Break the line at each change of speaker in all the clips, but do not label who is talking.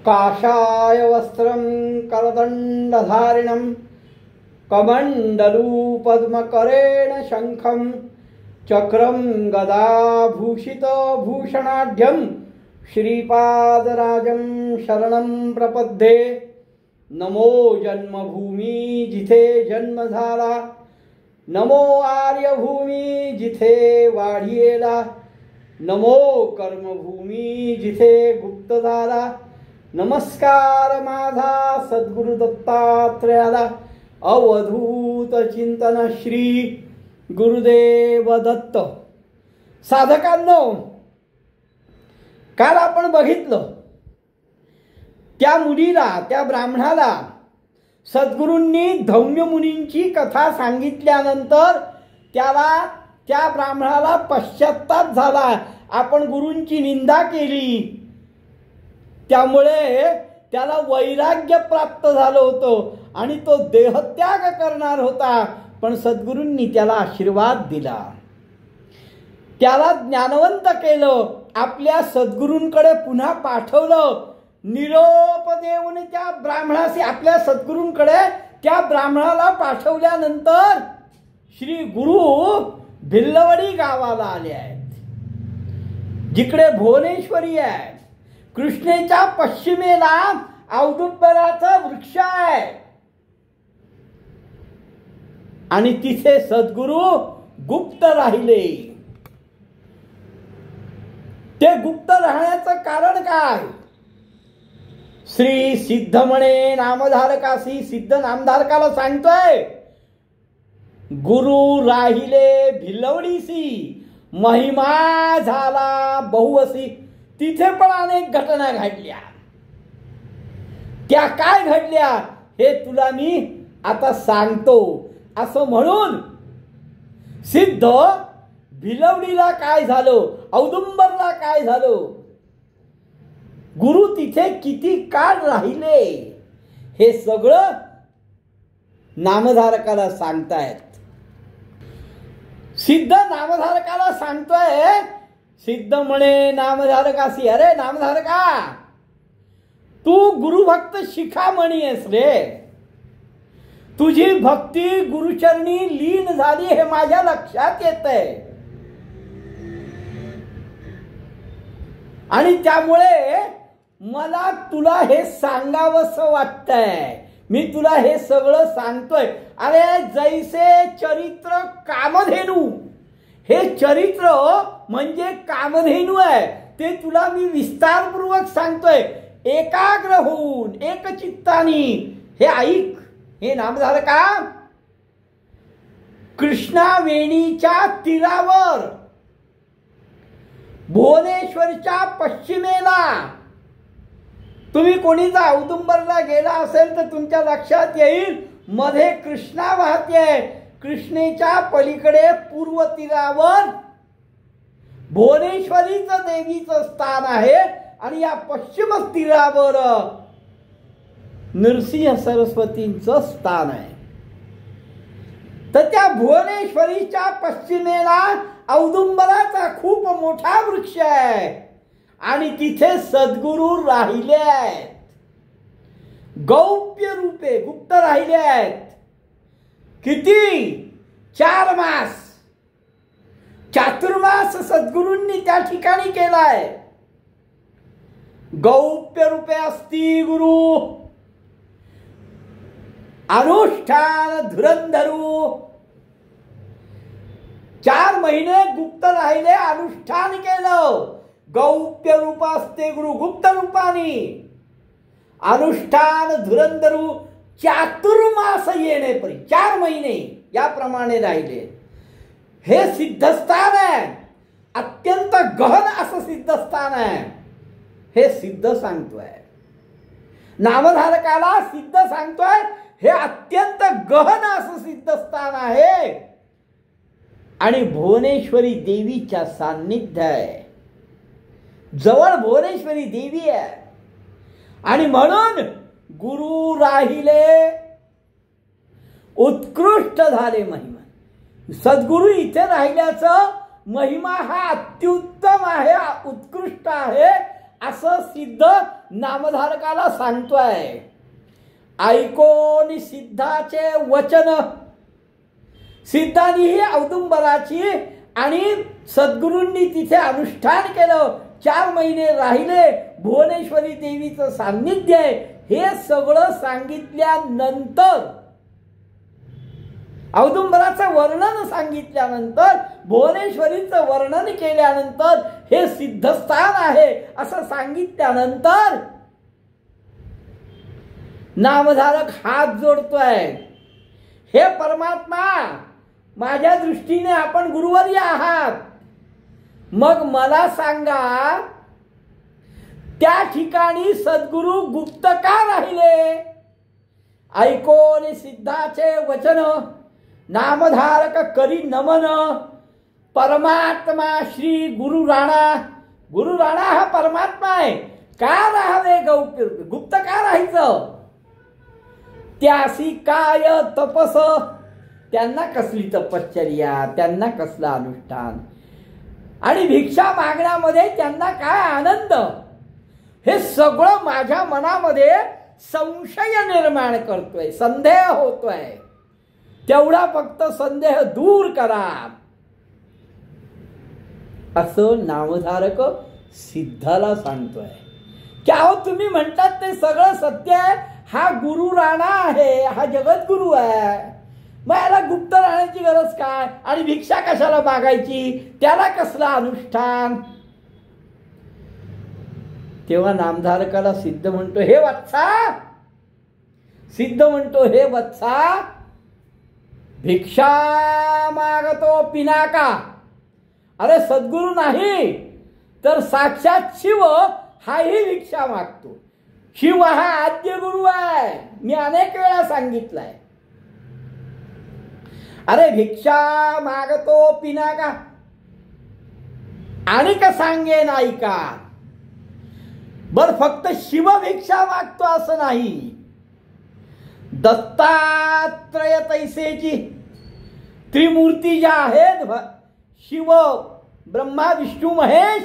काषाय वस्त्रं करदण्डधारिणं कमण्डलूपद्मकरेण शङ्खं चक्रं गदाभूषितभूषणाढ्यं श्रीपादराजं शरणं प्रपद्ये। नमो जन्मभूमी जिथे जन्म झाला, नमो आर्यभूमी जिथे वाढियेला, नमो कर्मभूमी जिथे गुप्त झाला। नमस्कार माझा सद्गुरु दत्तात्रयाला, अवधूत चिंतन श्री गुरुदेव दत्त। साधकांनो, काल आपण बघितलं त्या मुलीला, त्या ब्राह्मणाला सद्गुरूंनी धौम्य मुनींची कथा सांगितल्यानंतर त्या ब्राह्मणाला पश्चात्ताप झाला। आपण गुरूंची निंदा केली, त्यामुळे त्याला वैराग्य प्राप्त झालं होतं आणि तो देहत्याग करणार होता, पण सद्गुरूंनी त्याला आशीर्वाद दिला, त्याला ज्ञानवंत केलं, आपल्या सद्गुरूंकडे पुन्हा पाठवलं। निरोप देऊन त्या ब्राह्मणाशी, आपल्या सद्गुरूंकडे त्या ब्राह्मणाला पाठवल्यानंतर श्री गुरु भिल्लवडी गावाला आले आहेत, जिकडे भुवनेश्वरी आहे। कृष्णेच्या पश्चिमेला औदुंबराचा वृक्ष आहे आणि तिथे सद्गुरु गुप्त राहिले। ते गुप्त राहण्याचं कारण काय? श्री सिद्ध म्हणे नामधारकासी, सिद्ध नामधारकाला सांगतोय, गुरु राहिले भिलवडीसी, महिमा झाला बहुवसी। तिथे पण अनेक घटना घडल्या, त्या काय घडल्या हे तुला मी आता सांगतो। असं म्हणून सिद्ध भिलवडीला काय झालं, औदुंबरला काय झालं, गुरु तिथे किती काळ राहिले, हे सगळं नामधारकाला सांगतायत। सिद्ध नामधारकाला सांगतोय, सिद्ध म्हणे नामधारकासी, अरे नामधारका, तू गुरुभक्त शिखामणी आहेस रे, तुझी भक्ती गुरुचरणी लीन झाली हे माझ्या लक्षात येतंय, आणि त्यामुळे मला तुला हे सांगावंसं वाटतंय, मी तुला हे सगळं सांगतोय। अरे जैसे चरित्र कामधेनू, हे चरित्र म्हणजे कामधेनू आहे, ते तुला मी विस्तारपूर्वक सांगतोय। एकाग्र होऊन एकचित्तानी हे ऐक, हे नामधारका, कृष्णावेणीच्या तीरावर भुवनेश्वरच्या पश्चिमेला, तुम्ही कोणी जर औदुंबरला गेला असेल तर तुमच्या लक्षात येईल, मध्ये कृष्णा वाहते, कृष्णेच्या पलीकडे पूर्व तीरावर भुवनेश्वरीचं देवीचं स्थान आहे आणि या पश्चिम तीरावर नृसिंह सरस्वतींचं स्थान आहे। तर त्या भुवनेश्वरीच्या पश्चिमेला औदुंबराचा खूप मोठा वृक्ष आहे आणि तिथे सद्गुरू राहिले आहेत, गौप्य रूपे गुप्त राहिले आहेत। किती? 4 मास, चातुर्मास सद्गुरूंनी त्या ठिकाणी केलाय। गौप्य रूपे असती गुरु, अनुष्ठान धुरंधरू, 4 महिने गुप्त राहिले, अनुष्ठान केलं। गौप्य रूप असते गुरु, गुप्त रूपाने अनुष्ठान धुरंधरू, चातुर्मास येणेपरी 4 महिने याप्रमाणे राहिले। हे सिद्धस्थान आहे, अत्यंत गहन असं सिद्धस्थान आहे, हे सिद्ध सांगतोय। नामधारकाला सिद्ध सांगतोय, हे अत्यंत गहन असं सिद्धस्थान आहे आणि भुवनेश्वरी देवीच्या सान्निध्य आहे, जवळ भुवनेश्वरी देवी आहे आणि म्हणून गुरु राहिले, उत्कृष्ट झाले महिमा। सद्गुरु इथे राहिल्याचं महिमा हा अत्युत्तम आहे, उत्कृष्ट आहे असं सिद्ध नामधारकाला सांगतोय. ऐकोन सिद्धाचे वचन. सिद्धांनी ही औदुंबराची आणि सद्गुरूंनी तिथे अनुष्ठान केलं. 4 महिने राहिले. भुवनेश्वरी देवीचं सान्निध्य आहे. हे सगळं सांगितल्यानंतर, औदुंबराचं वर्णन सांगितल्यानंतर, भुवनेश्वरीचं वर्णन केल्यानंतर, हे सिद्धस्थान आहे असं सांगितल्यानंतर नामधारक हात जोडतोय. हे परमात्मा, माझ्या दृष्टीने आपण गुरुवर्य आहात. मग मला सांगा, त्या ठिकाणी सद्गुरु गुप्त का राहिले? ऐकोन सिद्धाचे वचन, नामधारक करी नमन. परमात्मा श्री गुरु राणा. गुरु राणा हा परमात्मा आहे. का राहावे गुप्त का राहायचं? त्यासी काय तपस. त्यांना कसली तपश्चर्या, त्यांना कसलं अनुष्ठान, आणि भिक्षा मागण्यामध्ये त्यांना काय आनंद. हे सगळं माझ्या मनामध्ये संशय निर्माण करतोय, संदेह होतोय. तेवढा फक्त संदेह दूर करा, असं नामधारक सिद्धाला सांगतोय. की अहो तुम्ही म्हणतात ते सगळं सत्य आहे. हा गुरु राणा आहे, हा जगद्गुरु आहे. मग याला गुप्त राहण्याची गरज काय, आणि भिक्षा कशाला मागायची, त्याला कसलं अनुष्ठान. तेव्हा नामधारकाला सिद्ध म्हणतो, हे वत्सा. सिद्ध म्हणतो, हे वत्सा, भिक्षा मागतो पिनाका. अरे सद्गुरु नाही तर साक्षात शिव हाही भिक्षा मागतो. शिव हा आद्य गुरु आहे, मी अनेक वेळा सांगितलंय. अरे भिक्षा मागतो पिनाका, आणि का सांगे नाही का. बर फक्त शिव भिक्षा मागतो असं नाही. दत्तात्रय तैसेची त्रिमूर्ती ज्या आहेत, शिव ब्रह्मा विष्णू महेश,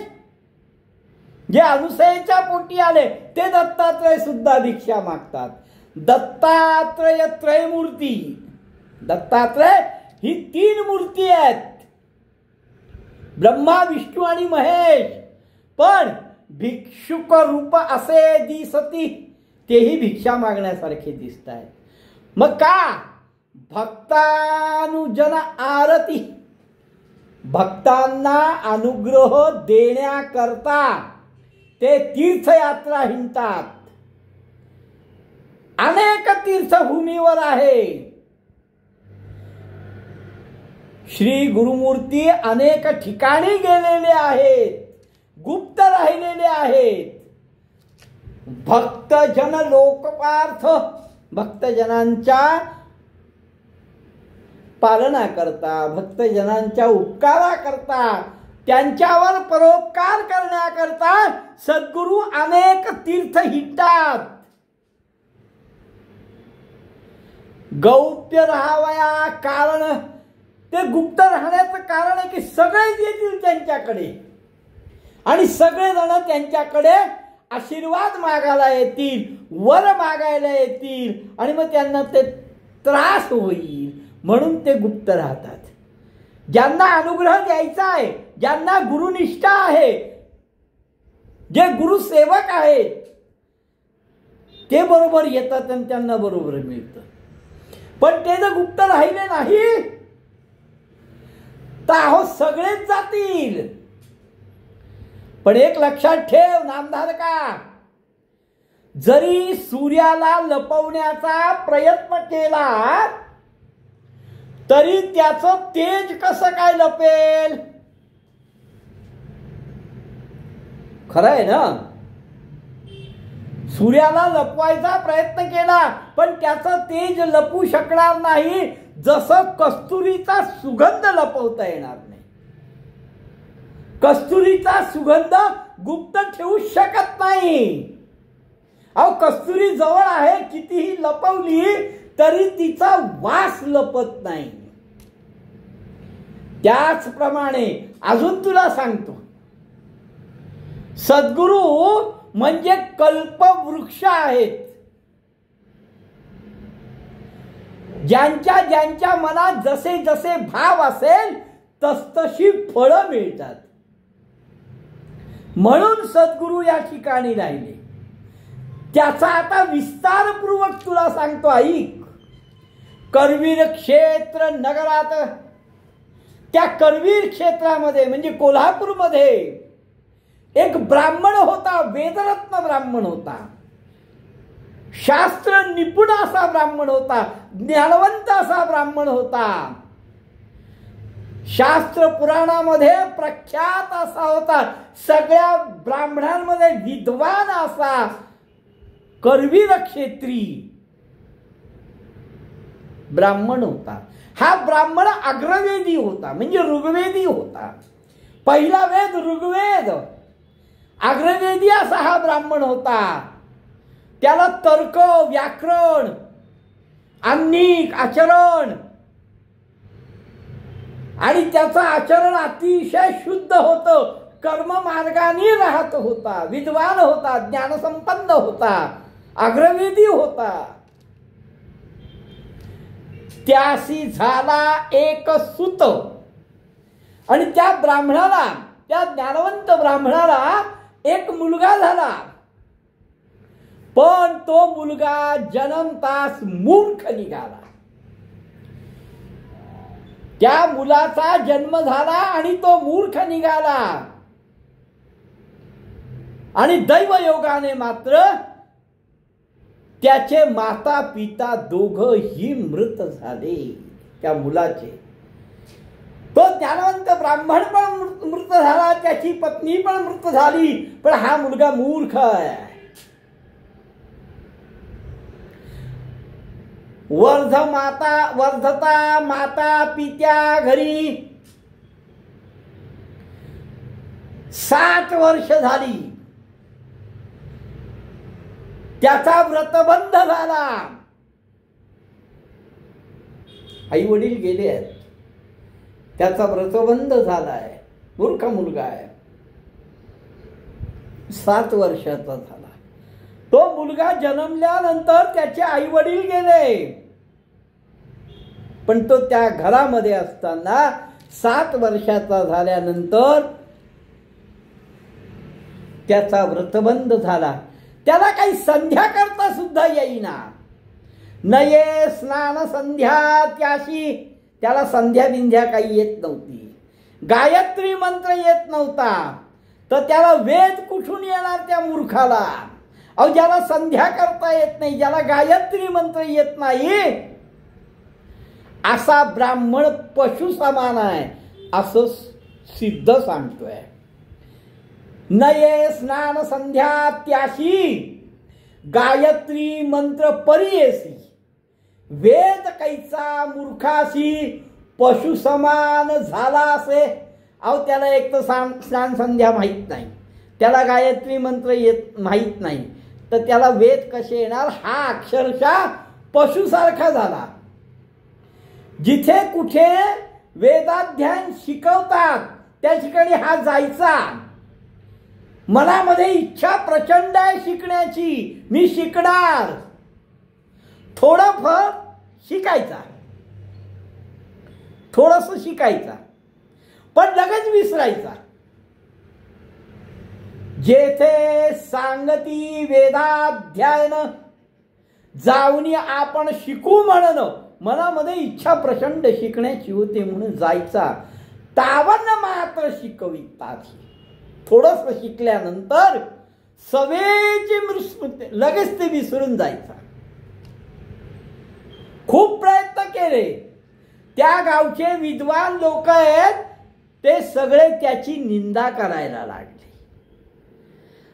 जे अनुसयेच्या पोटी आले ते दत्तात्रय सुद्धा भिक्षा मागतात. दत्तात्रय त्रयमूर्ती. दत्तात्रय ही 3 मूर्ती आहेत, ब्रह्मा विष्णू आणि महेश. पण भिक्षुक रूप असे दिसती, तेही भिक्षा मागण्यासारखे दिसत आहेत. मग का? भक्तानुजन आरती. भक्तांना अनुग्रह देण्याकरता ते तीर्थयात्रा हिंडतात. अनेक तीर्थभूमीवर आहे. श्री गुरुमूर्ती अनेक ठिकाणी गेलेले आहेत, गुप्त राहिलेले आहेत. भक्तजन लोकपार्थ, भक्तजनांच्या पालना करता, भक्तजनांच्या उपकारा करता, त्यांच्यावर परोपकार करण्याकरता सद्गुरु अनेक तीर्थ हिंडतात. गौप्य राहावया कारण, ते गुप्त राहण्याचं कारण आहे की सगळेच येतील त्यांच्याकडे, आणि सगळेजण त्यांच्याकडे आशीर्वाद मागायला येतील, वर मागायला येतील, आणि मग त्यांना ते त्रास होईल, म्हणून ते गुप्त राहतात. ज्यांना अनुग्रह द्यायचा आहे, ज्यांना गुरुनिष्ठा आहे, जे गुरुसेवक आहेत, ते बरोबर येतात आणि त्यांना बरोबर मिळतं. पण ते जर गुप्त राहिले नाही तर अहो सगळेच जातील. पण एक लक्षात ठेव नामधारका, जरी सूर्याला लपवण्याचा प्रयत्न केला तरी त्याचं तेज कसं काय लपेल. खरं आहे ना. सूर्याला लपवायचा प्रयत्न केला पण त्याचं तेज लपू शकणार नाही, जसं कस्तुरीचा सुगंध लपवता येणार नाही. कस्तुरीचा सुगंध गुप्त ठेवू शकत नाही. अहो कस्तुरी जवळ आहे, कितीही लपवली तरी तिचा वास लपत नाही. त्याचप्रमाणे अजून तुला सांगतो, सद्गुरू म्हणजे कल्पवृक्ष आहेत. ज्यांच्या ज्यांच्या मनात जसे जसे भाव असेल तसतशी फळं मिळतात. म्हणून सद्गुरू या ठिकाणी राहिले. त्याचा आता विस्तारपूर्वक तुला सांगतो, ऐक. करवीर क्षेत्र नगरात, त्या करवीर क्षेत्रामध्ये म्हणजे कोल्हापूरमध्ये एक ब्राह्मण होता, वेदरत्न ब्राह्मण होता, शास्त्र निपुण असा ब्राह्मण होता, ज्ञानवंत असा ब्राह्मण होता, शास्त्र पुराणामध्ये प्रख्यात असा होता, सगळ्या ब्राह्मणांमध्ये विद्वान असा करवीर क्षेत्री ब्राह्मण होता. हा ब्राह्मण अग्रवेदी होता, म्हणजे ऋग्वेदी होता. पहिला वेद ऋग्वेद, अग्रवेदी असा हा ब्राह्मण होता. त्याला तर्क, व्याकरण, आन्निक, आचरण, आणि त्याचं आचरण अतिशय शुद्ध होतं. कर्म मार्गाने राहत होता, विद्वान होता, ज्ञानसंपन्न होता, अग्रवेदी होता. त्यासी झाला एक सुत, आणि त्या ब्राह्मणाला, त्या ज्ञानवंत ब्राह्मणाला एक मुलगा झाला. पण तो मुलगा जन्मतास मूर्ख निघाला. त्या मुलाचा जन्म झाला आणि तो मूर्ख निघाला. आणि दैवयोगाने मात्र त्याचे माता पिता दोघंही मृत झाले. त्या मुलाचे, तो ज्ञानवंत ब्राह्मण पण मृत झाला, त्याची पत्नी पण मृत झाली, पण हा मुलगा मूर्ख आहे. वर्धता माता पित्या घरी 60 वर्ष झाली. त्याचा व्रतबंध झाला. आई वडील गेले आहेत, त्याचा व्रतबंध झालाय. मूर्ख मुलगा आहे, 7 वर्षाचा झाला. तो मुलगा जन्मल्यानंतर त्याचे आई वडील गेले, पण तो त्या घरामध्ये असताना 7 वर्षाचा झाल्यानंतर त्याचा व्रतबंध झाला. त्याला काही संध्या करता सुद्धा येईना. नये स्नान संध्या त्याशी, त्याला संध्या बिंध्या काही येत नव्हती. गायत्री मंत्र येत नव्हता, तर त्याला वेद कुठून येणार त्या मूर्खाला? अहो, ज्याला संध्या करता येत नाही, ज्याला गायत्री मंत्र येत नाही, असा ब्राह्मण पशु समान आहे असं सिद्ध सांगतोय. नये स्नान संध्या त्याशी, गायत्री मंत्र परियेसी, वेद कैचा मूर्खाशी पशु समान झाला असे. अहो, त्याला एक तर स्नान संध्या माहीत नाही, त्याला गायत्री मंत्र येत माहीत नाही, तर त्याला वेद कसे येणार? हा अक्षरशः पशुसारखा झाला. जिथे कुठे वेदाध्ययन शिकवतात त्या ठिकाणी हा जायचा. मनामध्ये इच्छा प्रचंड आहे शिकण्याची, मी शिकणार. थोडंफार शिकायचा, थोडंसं शिकायचा, पण लगेच विसरायचा. जेथे सांगती वेदाध्ययन जाऊनी आपण शिकू म्हणून मनामध्ये इच्छा प्रचंड शिकण्याची होते म्हणून जायचा. तावन मात्र शिकवितात. थोडंसं शिकल्यानंतर सवेची मृस्मृती, लगेच ते विसरून जायचा. खूप प्रयत्न केले. त्या गावचे विद्वान लोक आहेत ते सगळे त्याची निंदा करायला लागले.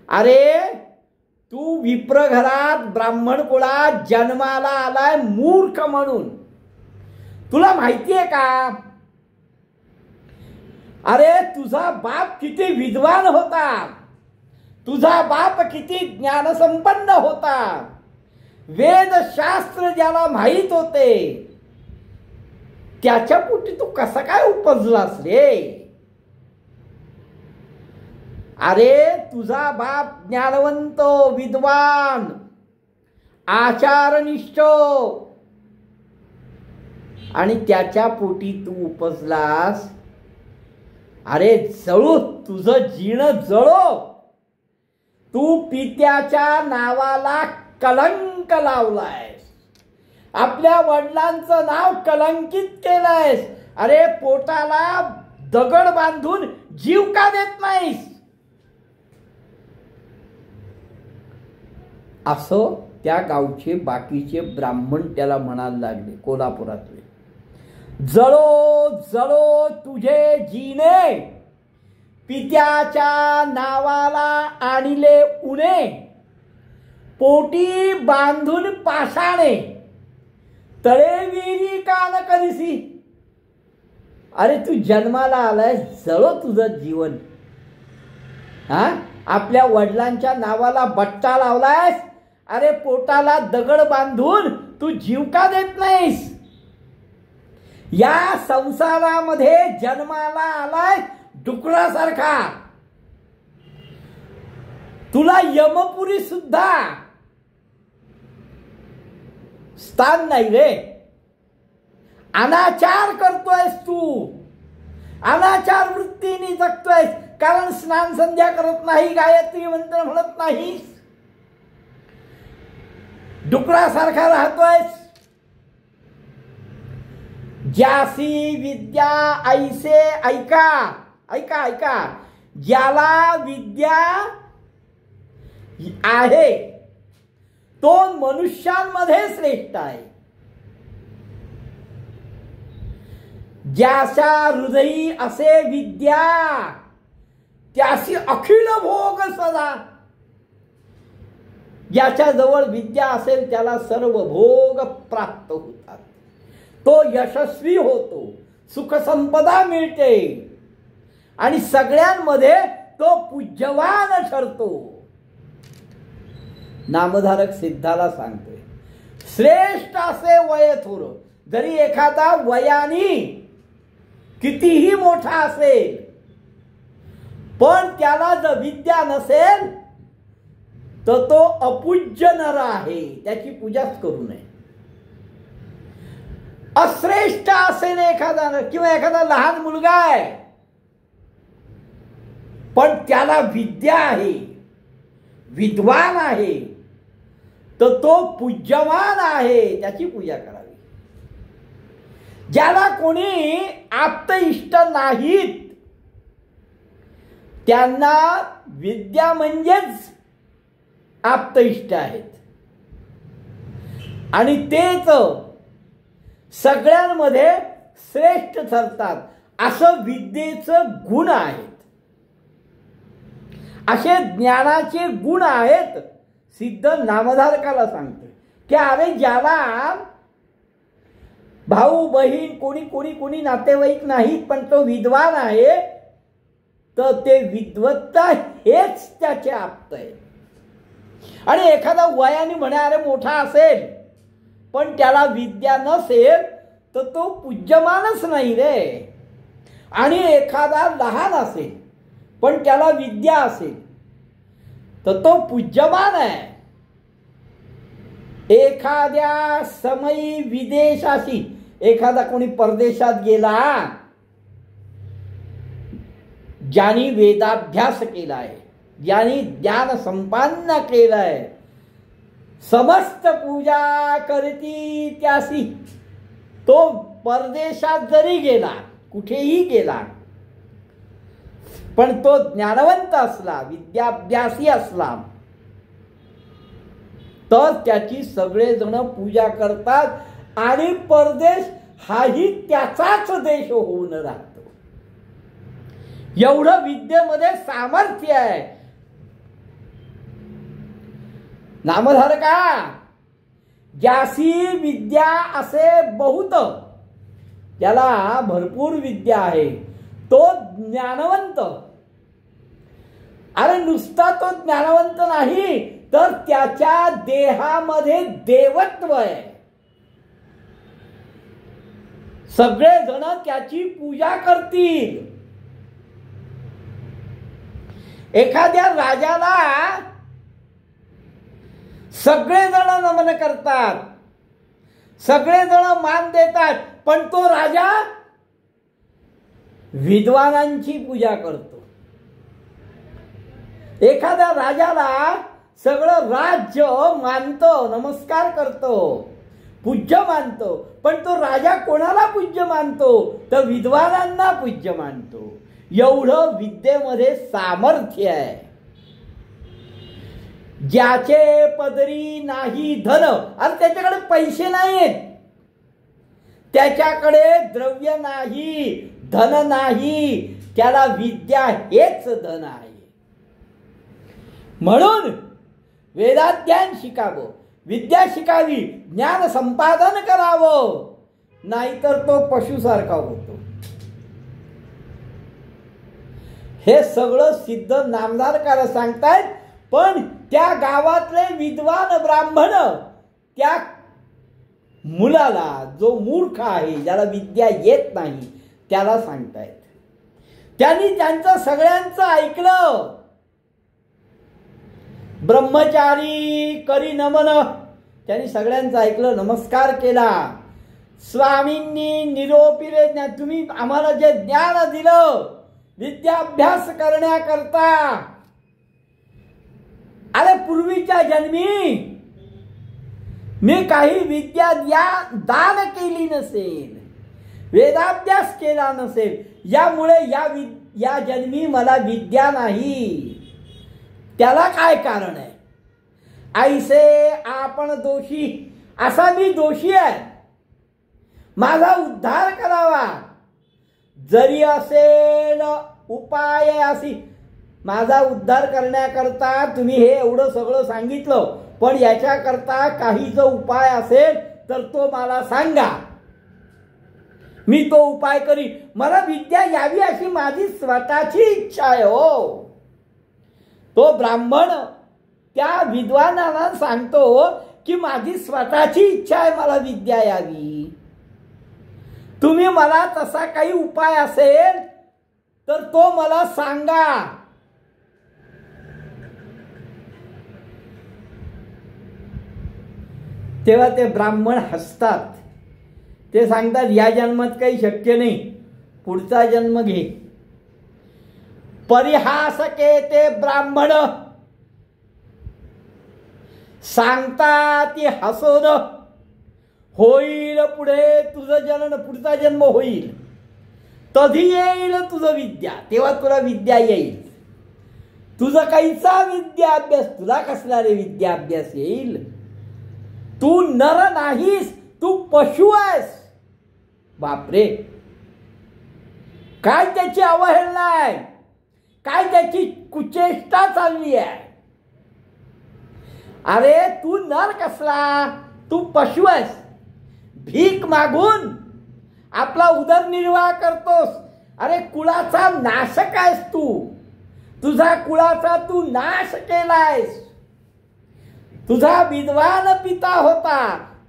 अरे, तू विप्र घरात ब्राह्मण कुळात जन्माला आलाय मूर्ख म्हणून, तुला माहिती आहे का? अरे, तुझा बाप किती विद्वान होता, तुझा बाप किती ज्ञानसंपन्न होता, वेदशास्त्र ज्याला माहीत होते, त्याच्या पोटी तू कसा काय उपजलास रे? अरे तुझा बाप ज्ञानवंत, विद्वान, आचारनिष्ठ, आणि त्याच्या पोटी तू उपजलास. अरे जळू, तुझं जीण जळो. तू पित्याच्या नावाला कलंक लावलायस, आपल्या वडिलांचं नाव कलंकित केलंयस. अरे पोटाला दगड बांधून जीव का देत नाहीस? असं त्या गावचे बाकीचे ब्राह्मण त्याला म्हणायला लागले, कोल्हापुरातले. जळो जळो तुझे जीने, पित्याच्या नावाला आणले उणे, पोटी बांधून पाषाणे, तळे विहिरी का न करीसी. अरे तू जन्माला आलाय, जळो तुझं जीवन. हा, आपल्या वडिलांच्या नावाला बट्टा लावलायस. अरे पोटाला दगड बांधून तू जीव का देत नाहीस? या संसारामध्ये जन्माला आलाय डुकरासारखा. तुला यमपुरी सुद्धा स्थान नाही रे. अनाचार करतोयस तू, अनाचार वृत्तीने जगतोयस. कारण स्नान संध्या करत नाही, गायत्री मंत्र म्हणत नाहीस, डुकरासारखा राहतोयस. ज्यासी विद्या ऐसे ऐका, ऐका ऐका, ज्याला विद्या आहे तो मनुष्यांमध्ये श्रेष्ठ आहे. ज्याच्या हृदयी असे विद्या, त्यासी अखिल भोग सदा. ज्याच्या जवळ विद्या असेल त्याला सर्व भोग प्राप्त होतात. तो यशस्वी होतो, सुखसंपदा मिळते आणि सगळ्यांमध्ये तो पूज्यवान ठरतो. नामधारक सिद्धाला सांगतोय, श्रेष्ठ असे वय थोर. जरी एखादा वयानी कितीही मोठा असेल, पण त्याला जर विद्या नसेल तर तो अपूज्य नर आहे, त्याची पूजाच करू नये. अश्रेष्ठ असेल एखादा, किंवा एखादा लहान मुलगा आहे पण त्याला विद्या आहे, विद्वान आहे, तर तो पूज्यवान आहे, त्याची पूजा करावी. ज्याला कोणी आप्त इष्ट नाहीत त्यांना विद्या म्हणजेच आप्त इष्ट आहेत, आणि तेच सगळ्यांमध्ये श्रेष्ठ ठरतात. असं विद्येचं गुण आहेत, असे ज्ञानाचे गुण आहेत. सिद्ध नामधारकाला सांगतो की अरे ज्याला भाऊ बहीण कोणी कोणी कोणी नातेवाईक नाहीत पण तो विद्वान आहे, तर ते विद्वत्ता हेच त्याचे आप्त आहे. आणि एखादा वयाने म्हणा अरे मोठा असेल पण त्याला विद्या नसेल तर तो पूज्यमानच नाही रे. आणि एखादा लहान असेल पण त्याला विद्या असेल तर तो पूज्यमान आहे. एखाद्या समयी विदेशाशी, एखादा कोणी परदेशात गेला, ज्यानी वेदाभ्यास केलाय, ज्यानी ज्ञान संपन्न केलंय, समस्त पूजा करती त्यासी, तो परदेशात जरी गेला, कुठेही गेला, पण तो ज्ञानवंत असला, विद्याभ्यासी असला, तर त्याची सगळेजण पूजा करतात आणि परदेश हाही त्याचाच देश होऊन राहतो. एवढं विद्येमध्ये सामर्थ्य आहे. नामधारका, ज्यासी विद्या असे बहुत, त्याला भरपूर विद्या आहे, तो ज्ञानवंत. अरे नुसता तो ज्ञानवंत नाही तर त्याच्या देहामध्ये देवत्व आहे. सगळे जण त्याची पूजा करतील. एखाद्या राजाला सगळेजण नमन करतात, सगळेजण मान देतात, पण तो राजा विद्वानांची पूजा करतो. एखाद्या राजाला सगळं राज्य मानतो, नमस्कार करतो, पूज्य मानतो, पण तो राजा कोणाला पूज्य मानतो? तर विद्वानांना पूज्य मानतो. एवढं विद्येमध्ये सामर्थ्य आहे. ज्याचे पदरी नाही धन, आणि त्याच्याकडे पैसे नाहीत, त्याच्याकडे द्रव्य नाही, धन नाही, त्याला विद्या हेच धन आहे. म्हणून वेदाध्ययन शिकावं, विद्या शिकावी, ज्ञान संपादन करावं, नाहीतर तो पशुसारखा होतो. हे सगळं सिद्ध नामधारकाला सांगतायत. पण त्या गावातले विद्वान ब्राह्मण त्या मुलाला, जो मूर्ख आहे, ज्याला विद्या येत नाही, त्याला सांगतायत. त्यांनी त्यांचं सगळ्यांचं ऐकलं. ब्रह्मचारी करी नमन, त्यांनी सगळ्यांचं ऐकलं, नमस्कार केला. स्वामींनी निरोपिरे, तुम्ही आम्हाला जे ज्ञान दिलं विद्याभ्यास करण्याकरता, अरे पूर्वीच्या जन्मी मी काही विद्या दान केली नसेल, वेदाभ्यास केला नसेल, यामुळे या जन्मी मला विद्या नाही. त्याला काय कारण आहे? ऐसे आपण दोषी, असा मी दोषी आहे, माझा उद्धार करावा. जरी असेल उपाय असी, माझा उद्धार करण्याकरता तुम्ही हे एवढं सगळं सांगितलं, पण याच्याकरता काही जो उपाय असेल तर तो मला सांगा, मी तो उपाय करी. मला विद्या यावी अशी माझी स्वतःची इच्छा आहे. हो, तो ब्राह्मण त्या विद्वानाला सांगतो की माझी स्वतःची इच्छा आहे, मला विद्या यावी. तुम्ही मला तसा काही उपाय असेल तर तो मला सांगा. तेव्हा ते ब्राह्मण हसतात. ते सांगतात, या जन्मात काही शक्य नाही, पुढचा जन्म घे. परिहास के ते ब्राह्मण सांगतात हसोन, होईल पुढे तुझं जनन, पुढचा जन्म होईल, कधी येईल तुझं विद्या, तेव्हा तुला विद्या येईल. तुझं काहीचा विद्या अभ्यास, तुला कसला रे विद्या अभ्यास येईल? तू नर नाहीस, तू पशु आहेस. बापरे, काय त्याची अवहेलना आहे, काय त्याची कुचेष्टा चालली आहे. अरे तू नर कसला, तू पशु आहेस. भीक मागून आपला उदरनिर्वाह करतोस. अरे कुळाचा नाशक आहेस तू, तुझा कुळाचा तू नाश केलायस. तुझा विद्वान पिता होता,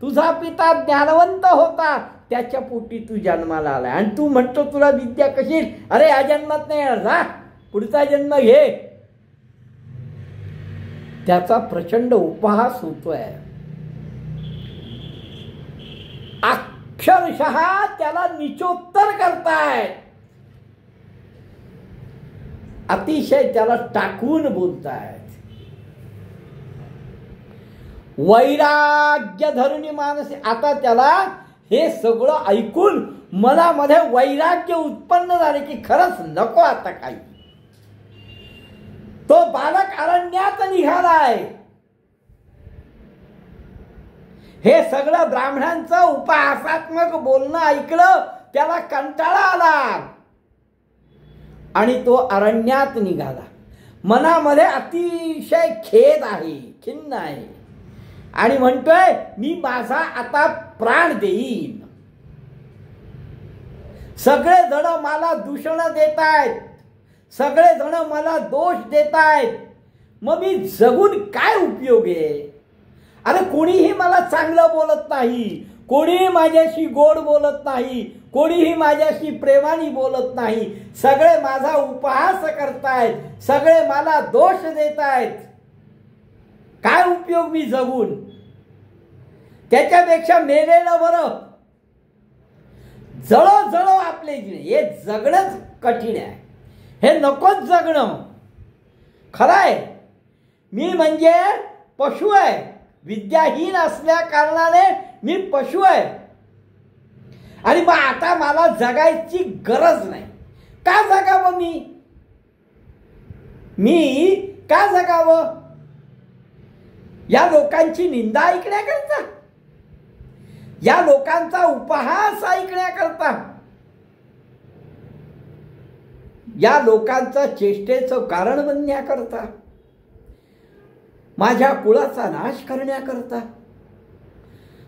तुझा पिता ज्ञानवंत होता, त्याच्या पोटी तू जन्माला आलाय आणि तू म्हणतो तुला विद्या कशी? अरे या जन्मात नाही येणार, जा पुढचा जन्म घे. त्याचा प्रचंड उपहास होतोय. अक्षरशः त्याला निचोत्तर करतायत, अतिशय त्याला टाकून बोलतायत. वैराग्य धरुणी मानसी, आता त्याला हे सगळं ऐकून मनामध्ये वैराग्य उत्पन्न झाले की खरंच नको आता काही. तो बालक अरण्यात निघालाय. हे सगळं ब्राह्मणांचं उपहासात्मक बोलणं ऐकलं, त्याला कंटाळा आला आणि तो अरण्यात निघाला. मनामध्ये अतिशय खेद आहे, खिन्न आहे आणि म्हणतोय मी माझा आता प्राण देईन. सगळे जण मला दूषण देत आहेत, सगळे जण मला दोष देत आहेत, मग मी जगून काय उपयोग आहे? अरे कोणीही मला चांगलं बोलत नाही, कोणी माझ्याशी गोड बोलत नाही, कोणीही माझ्याशी प्रेमाने बोलत नाही, सगळे माझा उपहास करतायत, सगळे मला दोष देतायत, काय उपयोग मी जगून? त्याच्यापेक्षा मेलेलं बरं. जळो जळो आपले जिणे. हे जगणंच कठीण आहे, हे नकोच जगणं. खरंय मी म्हणजे पशु आहे, विद्याहीन असल्या कारणाने मी पशु आहे. आणि मग आता मला जगायची गरज नाही. का जगावं मी का जगावं? या लोकांची निंदा ऐकण्याकरता, या लोकांचा उपहास ऐकण्याकरता, या लोकांचं चेष्टेचं कारण बनण्याकरता, माझ्या कुळाचा नाश करण्याकरता.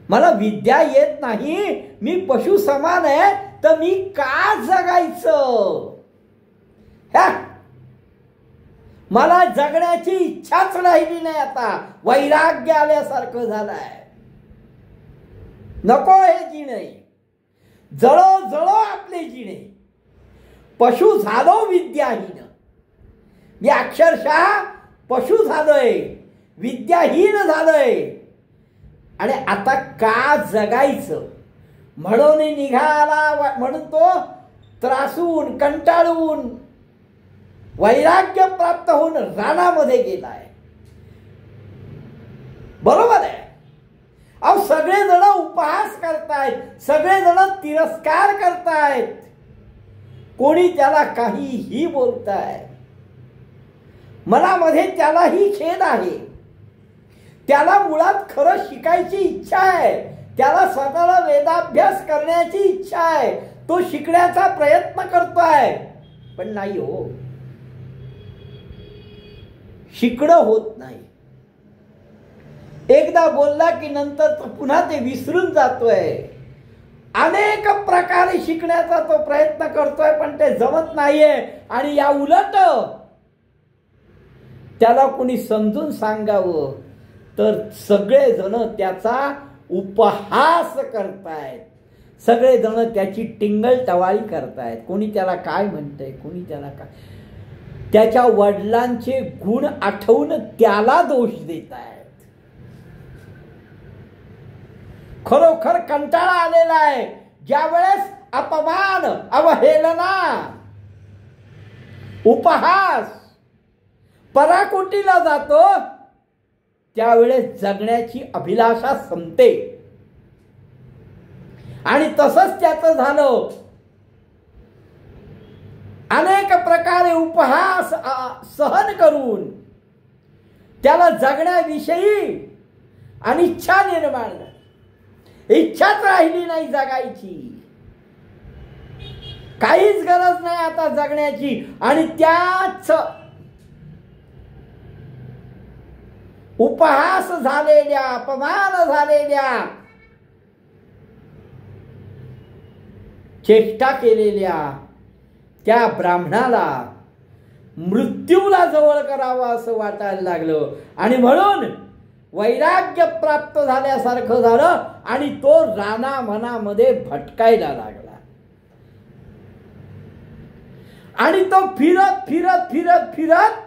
मला विद्या येत नाही, मी पशु समान आहे, तर मी का जगायचं? मला जगण्याची इच्छाच राहिली नाही. आता वैराग्य आल्यासारखं झालंय. नको हे जिणे, जळो जळो आपले जिणे. पशु झालो विद्याहीन. मी अक्षरशः पशु झालोय, विद्याहीन झालोय. आणि आता का जगायचं म्हणून निघाला, म्हणून तो त्रासून कंटाळून वैराग्य प्राप्त होऊन रानामध्ये गेलाय. बरोबर आहे. अहो सगळेजण उपहास करतायत, सगळेजण तिरस्कार करतायत, कोणी त्याला काहीही बोलताय. मनामध्ये त्यालाही खेद आहे. त्याला मुळात खरं शिकायची इच्छा आहे, त्याला स्वतःला वेदाभ्यास करण्याची इच्छा आहे, तो शिकण्याचा प्रयत्न करतोय. पण नाही हो, शिकणं होत नाही. एकदा बोलला की नंतर पुन्हा ते विसरून जातोय. अनेक प्रकारे शिकण्याचा तो प्रयत्न करतोय, पण ते जमत नाहीये. आणि या उलट त्याला कोणी समजून सांगावं तर सगळेजण त्याचा उपहास करतायत, सगळेजण त्याची टिंगल टवाळी करतायत. कोणी त्याला काय म्हणतंय, कोणी त्याला काय, त्याच्या वडिलांचे गुण आठवून त्याला दोष देत आहेत. खरोखर कंटाळा आलेला आहे. ज्या वेळेस अपमान, अवहेलना, उपहास पराकोटीला जातो, त्यावेळेस जगण्याची अभिलाषा संपते. आणि तसंच त्याचं झालं. अनेक प्रकारे उपहास सहन करून त्याला जगण्याविषयी अनिच्छा निर्माण झाली. इच्छाच राहिली नाही जगायची, काहीच गरज नाही आता जगण्याची. आणि त्याच उपहास झालेल्या, अपमान झालेल्या, चेष्टा केलेल्या त्या ब्राह्मणाला मृत्यूला जवळ करावं असं वाटायला लागलं. आणि म्हणून वैराग्य प्राप्त झाल्यासारखं झालं आणि तो रानामनामध्ये भटकायला लागला. आणि तो फिरत फिरत फिरत फिरत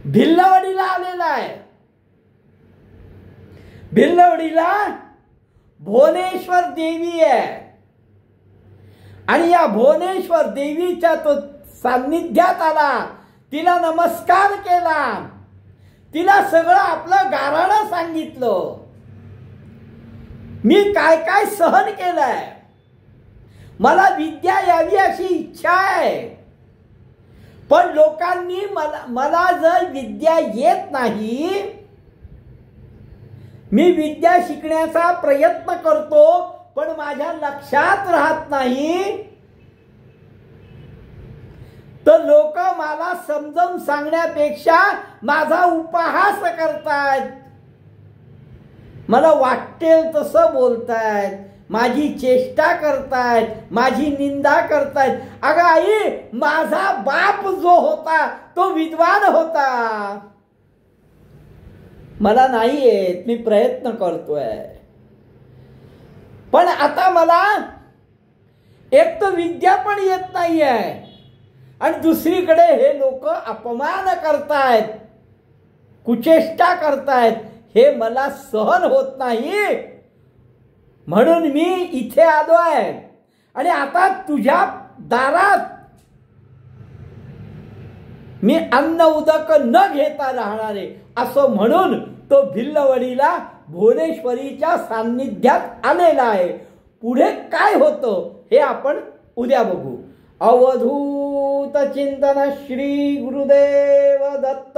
भिल्लवडीला आलेला आहे. भिल्लवडीला भुवनेश्वर देवी आहे. आणि या भुवनेश्वर देवीच्या तो सान्निध्यात आला, तिला नमस्कार केला, तिला सगळं आपलं गाऱ्हाणं सांगितलं. मी काय काय सहन केलंय, मला विद्या यावी अशी इच्छा आहे, पण लोकांनी मला जर विद्या येत नाही, मी विद्या शिकण्याचा प्रयत्न करतो पण माझ्या लक्षात राहत नाही, तर लोक मला समजावून सांगण्यापेक्षा माझा उपहास करतायत, मला वाटेल तसं बोलतायत, माझी चेष्टा करतायत, माझी निंदा करतायत. अगं आई, माझा बाप जो होता तो विद्वान होता, मला नाही येत, मी प्रयत्न करतोय, पण आता मला एक तर विद्या पण येत नाहीये आणि दुसरीकडे हे लोक अपमान करतायत, कुचेष्टा करतायत, हे मला सहन होत नाही. म्हणून मी इथे आलोय आणि आता तुझ्या दारात मी अन्न उदक न घेता राहणारे, असं म्हणून तो भिल्लवडीला भुवनेश्वरीच्या सान्निध्यात आलेला आहे. पुढे काय होतं हे आपण उद्या बघू. अवधूत चिंतन श्री गुरुदेव दत्त.